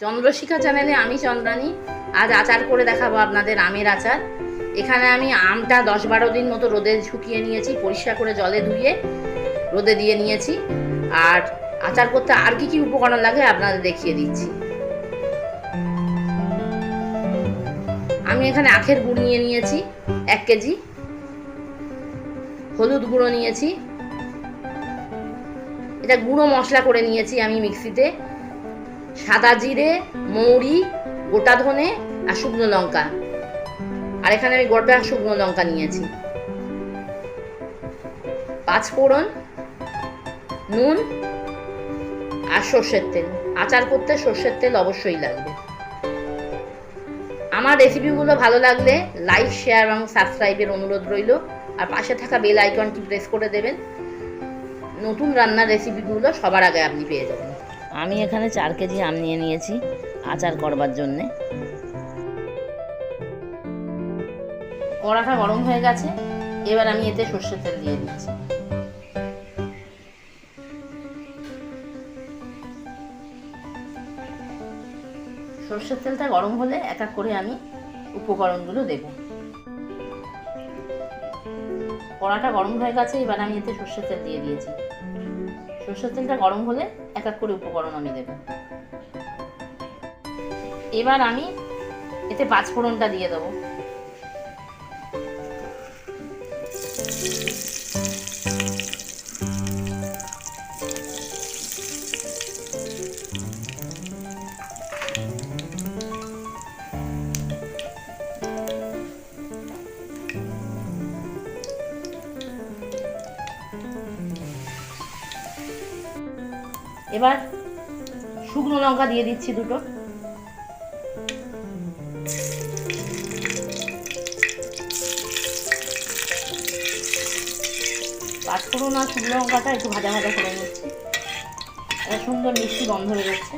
চন্দ্রশিখা চ্যানেলে আমি চন্দ্রানী। আজ আচার করে দেখাবো আপনাদের আমের আচার। এখানে আমি আমটা 10-12 দিন মতো রোদে শুকিয়ে নিয়েছি, পরিষ্কার করে জলে ধুয়ে রোদে দিয়ে নিয়েছি। আর আচার করতে আর কি কি উপকরণ লাগে আপনাদের দেখিয়ে দিচ্ছি। আমি এখানে আখের গুড় নিয়ে নিয়েছি 1 কেজি, হলুদ গুঁড়ো নিয়েছি, এটা গুঁড়ো মশলা করে নিয়েছি আমি মিক্সিতে, সাদা জিরে, মৌরি, গোটা ধনে আর শুকনো লঙ্কা। আর এখানে আমি গোটা শুকনো লঙ্কা নিয়েছি, 5 ফোড়ন, নুন আর সর্ষের তেল। আচার করতে সর্ষের তেল অবশ্যই লাগবে। আমার রেসিপিগুলো ভালো লাগলে লাইক, শেয়ার এবং সাবস্ক্রাইবের অনুরোধ রইল। আর পাশে থাকা বেল আইকনটি প্রেস করে দেবেন, নতুন রান্নার রেসিপিগুলো সবার আগে আপনি পেয়ে যাবেন। আমি এখানে 4 কেজি আম নিয়ে নিয়েছি আচার করবার জন্যে। কড়াটা গরম হয়ে গেছে, এবার আমি এতে সর্ষের তেল দিয়ে দিচ্ছি। সর্ষের তেলটা গরম হলে এক এক করে আমি উপকরণগুলো দেব। কড়াটা গরম হয়ে গেছে, এবার আমি এতে সর্ষের তেল দিয়ে দিয়েছি। সর্ষের তেলটা গরম হলে এক এক করে উপকরণ আমি দেব। এবার আমি এতে 5 ফোড়নটা দিয়ে দেবো। এবার শুকনো লঙ্কা দিয়ে দিচ্ছি 2টো। পাঁচফোড়ন আর শুকনো লঙ্কাটা একটু ভাজা ভাজা করে নিচ্ছি। একটা সুন্দর মিষ্টি গন্ধ বেরোচ্ছে।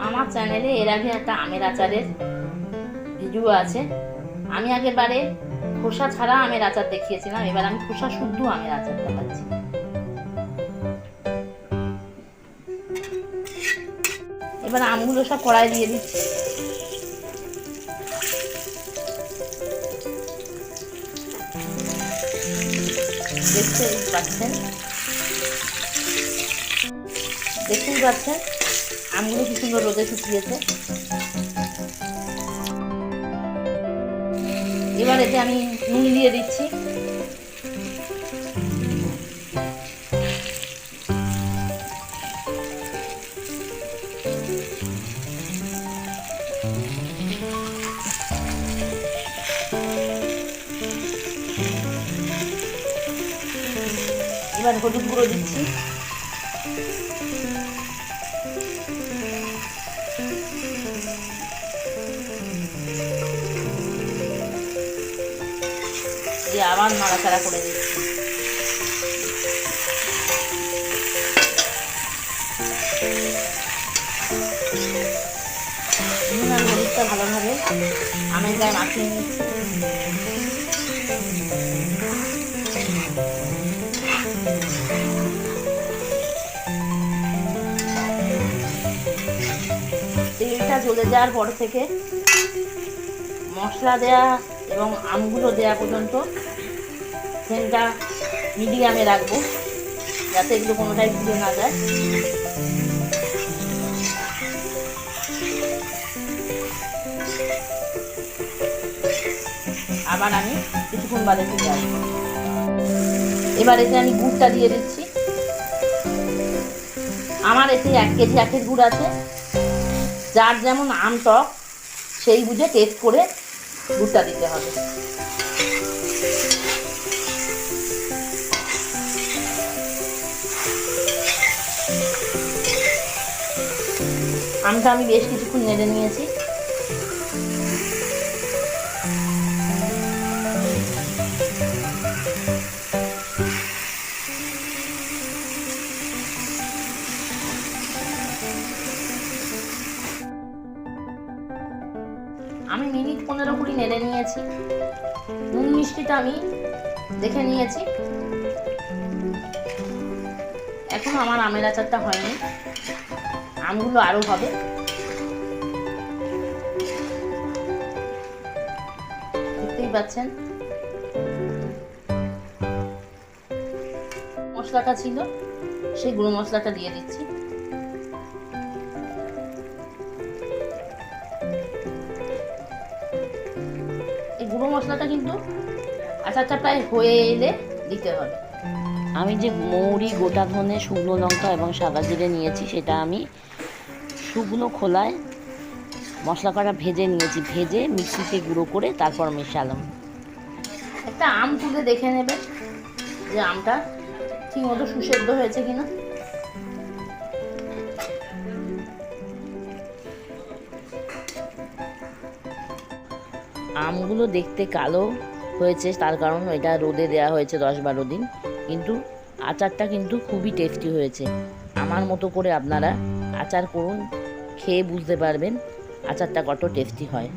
আমার চ্যানেলে এর আগে একটা আমের আচারের ভিডিও আছে। আমি আগেরবারে খোসা ছাড়া আমের আচার দেখিয়েছিলাম, এবার আমি খোসা শুদ্ধ আমের আচার দেখাচ্ছি। এবার আমগুলো সব কড়াই দিয়ে দিচ্ছি। দেখতেই পাচ্ছেন আমগুলো কি সুন্দর রোদে শুকিয়েছে। এবার এতে আমি নুন দিয়ে দিচ্ছি। এবার হলুদ গুঁড়ো দিচ্ছি। দিয়ে আবার নাড়াচাড়া করে দিচ্ছি। নুন আর হলুদটা ভালোভাবে আমের গায়ে মাখিয়ে নিচ্ছি। তেলটা জ্বলে যাওয়ার পর থেকে মশলা দেয়া এবং আমগুলো দেয়া পর্যন্ত ফ্লেমটা মিডিয়ামে রাখবো, যাতে এগুলো কোনোটাই পুড়ে না যায়। আবার আমি কিছুক্ষণ বাদে ফিরে আসবো। এবার এতে আমি গুড়টা দিয়ে দিচ্ছি। আমার এতে 1 কেজি আখের গুড় আছে। যার যেমন আম টক সেই বুঝে টেস্ট করে গুড়টা দিতে হবে। আমটা আমি বেশ কিছুক্ষণ নেড়ে নিয়েছি। আমি মিনিট 15-20 নেড়ে নিয়েছি। নুন মিষ্টিটা আমি দেখে নিয়েছি। এখনো আমার আমের আচারটা হয়নি, আমগুলো আরও হবে। দেখতেই পাচ্ছেন মশলাটা ছিল, সেই গুঁড়ো মশলাটা দিয়ে দিচ্ছি। এই গুঁড়ো মশলাটা কিন্তু আচারটা প্রায় হয়ে এলে দিতে হবে। আমি যে মৌরি, গোটা ধনে, শুকনো লঙ্কা এবং সাদা জিরে নিয়েছি সেটা আমি শুকনো খোলায় মশলা করা ভেজে নিয়েছি, ভেজে মিক্সিতে গুঁড়ো করে তারপর মেশালাম। একটা আম তুলে দেখে নেবেন যে আমটা ঠিক মতো সুসেদ্ধ হয়েছে কিনা। আমগুলো দেখতে কালো হয়েছে, তার কারণ এটা রোদে দেওয়া হয়েছে 10-12 দিন, কিন্তু আচারটা কিন্তু খুবই টেস্টি হয়েছে। আমার মতো করে আপনারা আচার করুন, খেয়ে বুঝতে পারবেন আচারটা কত টেস্টি হয়।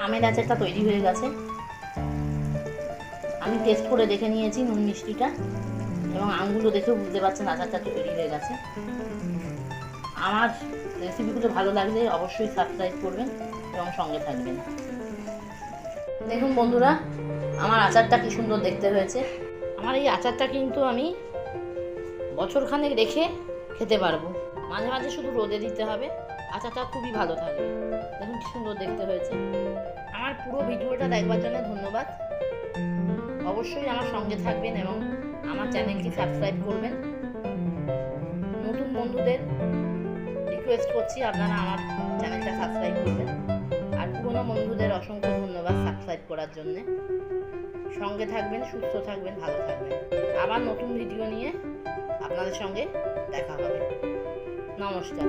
আমের আচারটা তৈরি হয়ে গেছে, আমি টেস্ট করে দেখে নিয়েছি নুন মিষ্টিটা, এবং আমগুলো দেখেও বুঝতে পারছেন আচারটা তৈরি হয়ে গেছে। আমার রেসিপিগুলো ভালো লাগলে অবশ্যই সাবস্ক্রাইব করবেন এবং সঙ্গে থাকবেন। দেখুন বন্ধুরা, আমার আচারটা কি সুন্দর দেখতে হয়েছে। আমার এই আচারটা কিন্তু আমি বছরখানেক রেখে খেতে পারবো। মাঝে মাঝে শুধু রোদে দিতে হবে, আচারটা খুবই ভালো থাকবে। দেখুন কি সুন্দর দেখতে হয়েছে। আমার পুরো ভিডিওটা দেখবার জন্য ধন্যবাদ। অবশ্যই আমার সঙ্গে থাকবেন এবং আমার চ্যানেলটি সাবস্ক্রাইব করবেন। নতুন বন্ধুদের রিকোয়েস্ট করছি আপনারা আমার চ্যানেলটা সাবস্ক্রাইব করবেন, আর পুরনো বন্ধুদের অসংখ্য ধন্যবাদ সাবস্ক্রাইব করার জন্যে। সঙ্গে থাকবেন, সুস্থ থাকবেন, ভালো থাকবেন। আবার নতুন ভিডিও নিয়ে আপনাদের সঙ্গে দেখা হবে। নমস্কার।